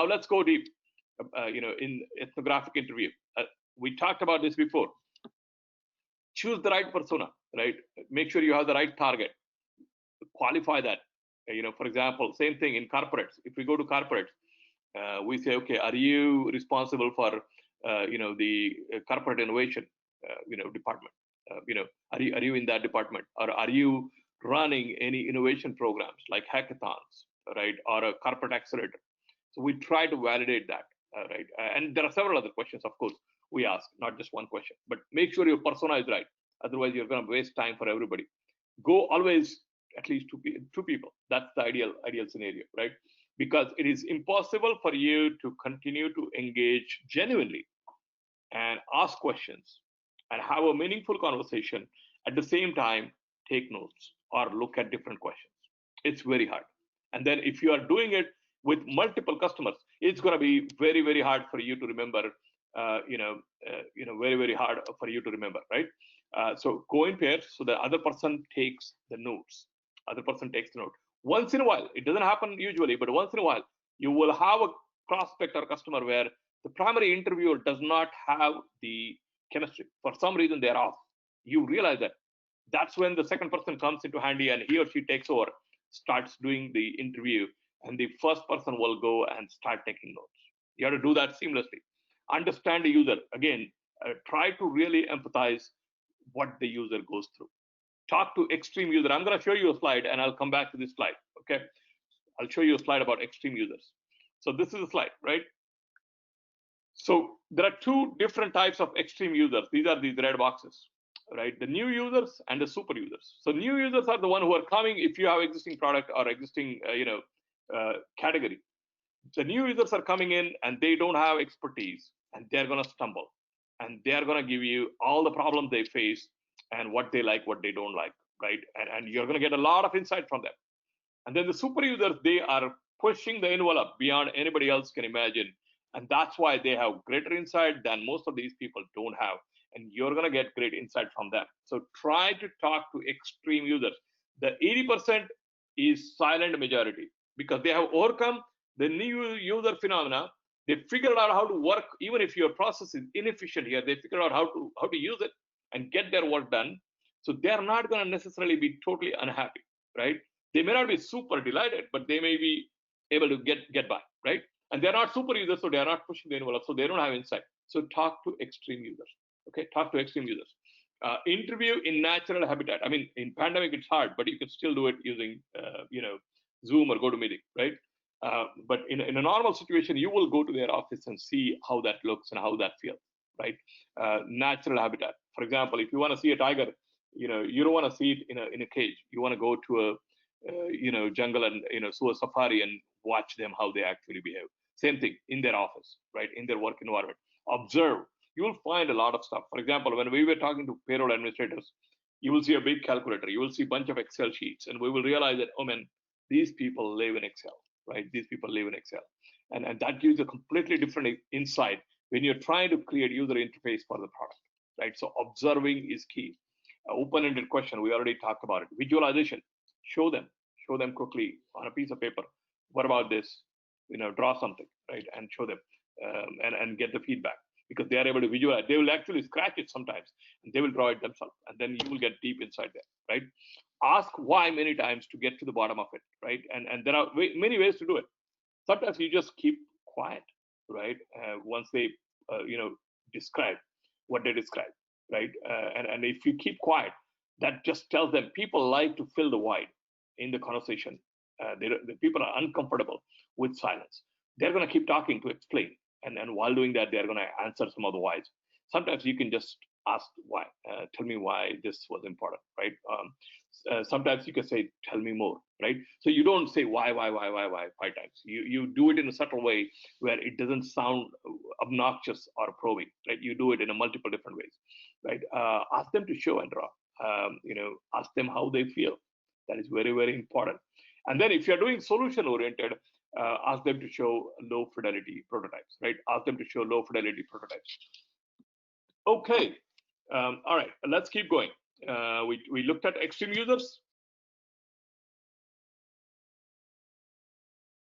let's go deep. In ethnographic interview, we talked about this before. Choose the right persona, right? Make sure you have the right target. Qualify that. For example, same thing in corporates. If we go to corporates, we say, okay, are you responsible for, the corporate innovation, department? Are you in that department, or are you running any innovation programs like hackathons, right, or a corporate accelerator? So we try to validate that, right? And there are several other questions, of course, we ask, not just one question. But make sure your persona is right. Otherwise, you're going to waste time for everybody. Go always at least two people. That's the ideal scenario, right? Because it is impossible for you to continue to engage genuinely and ask questions and have a meaningful conversation at the same time, take notes or look at different questions. It's very hard. And then if you are doing it with multiple customers, it's going to be very, very hard for you to remember, very, very hard for you to remember, right? So go in pairs so the other person takes the notes. Once in a while, it doesn't happen usually, but once in a while, you will have a prospect or customer where the primary interviewer does not have the chemistry. For some reason, they're off. You realize that. That's when the second person comes into handy and he or she takes over, starts doing the interview, and the first person will go and start taking notes. You have to do that seamlessly. Understand the user. Again, try to really empathize what the user goes through. Talk to extreme user. I'm going to show you a slide, and I'll come back to this slide. Okay, I'll show you a slide about extreme users. So this is a slide, right? So there are two different types of extreme users. These are these red boxes, right? The new users and the super users. So new users are the one who are coming if you have existing product or existing, category. The new users are coming in and they don't have expertise, and they're going to stumble, and they're going to give you all the problems they face and what they like, what they don't like, right? And you're going to get a lot of insight from them. And then the super users, they are pushing the envelope beyond anybody else can imagine. And that's why they have greater insight than most of these people don't have. And you're going to get great insight from them. So try to talk to extreme users. The 80% is silent majority because they have overcome the new user phenomena. They figured out how to work. Even if your process is inefficient here, they figured out how to use it and get their work done. So they're not going to necessarily be totally unhappy, right? They may not be super delighted, but they may be able to get by, right? And they're not super users, so they're not pushing the envelope, so they don't have insight. So talk to extreme users, okay? Talk to extreme users. Interview in natural habitat. I mean, in pandemic, it's hard, but you can still do it using, Zoom or GoToMeeting, right? But in a normal situation, you will go to their office and see how that looks and how that feels, right? Natural habitat. For example, if you want to see a tiger, you don't want to see it in a cage. You want to go to a jungle and do a safari and watch them how they actually behave. Same thing in their office, right? In their work environment. Observe. You will find a lot of stuff. For example, when we were talking to payroll administrators, you will see a big calculator. You will see a bunch of Excel sheets, and we will realize that, oh man, these people live in Excel, right? These people live in Excel, and that gives a completely different insight when you're trying to create user interface for the product, right? So observing is key. Open-ended question, we already talked about it. Visualization, show them quickly on a piece of paper. What about this? Draw something, right? And show them and get the feedback, because they are able to visualize. They will actually scratch it sometimes, and they will draw it themselves, and then you will get deep inside there, right? Ask why many times to get to the bottom of it, right? And there are many ways to do it. Sometimes you just keep quiet, right? Once they, describe what they describe, right? And if you keep quiet, that just tells them people like to fill the void in the conversation. The people are uncomfortable with silence. They're going to keep talking to explain. And while doing that, they're going to answer some of the whys. Sometimes you can just ask why. Tell me why this was important, right? Sometimes you can say, tell me more, right? So you don't say why 5 times. You do it in a subtle way where it doesn't sound obnoxious or probing, right? You do it in a multiple different ways, right? Ask them to show and draw. Ask them how they feel. That is very, very important. And then if you're doing solution oriented, ask them to show low fidelity prototypes, right? Ask them to show low fidelity prototypes. Okay, all right, let's keep going. We looked at extreme users,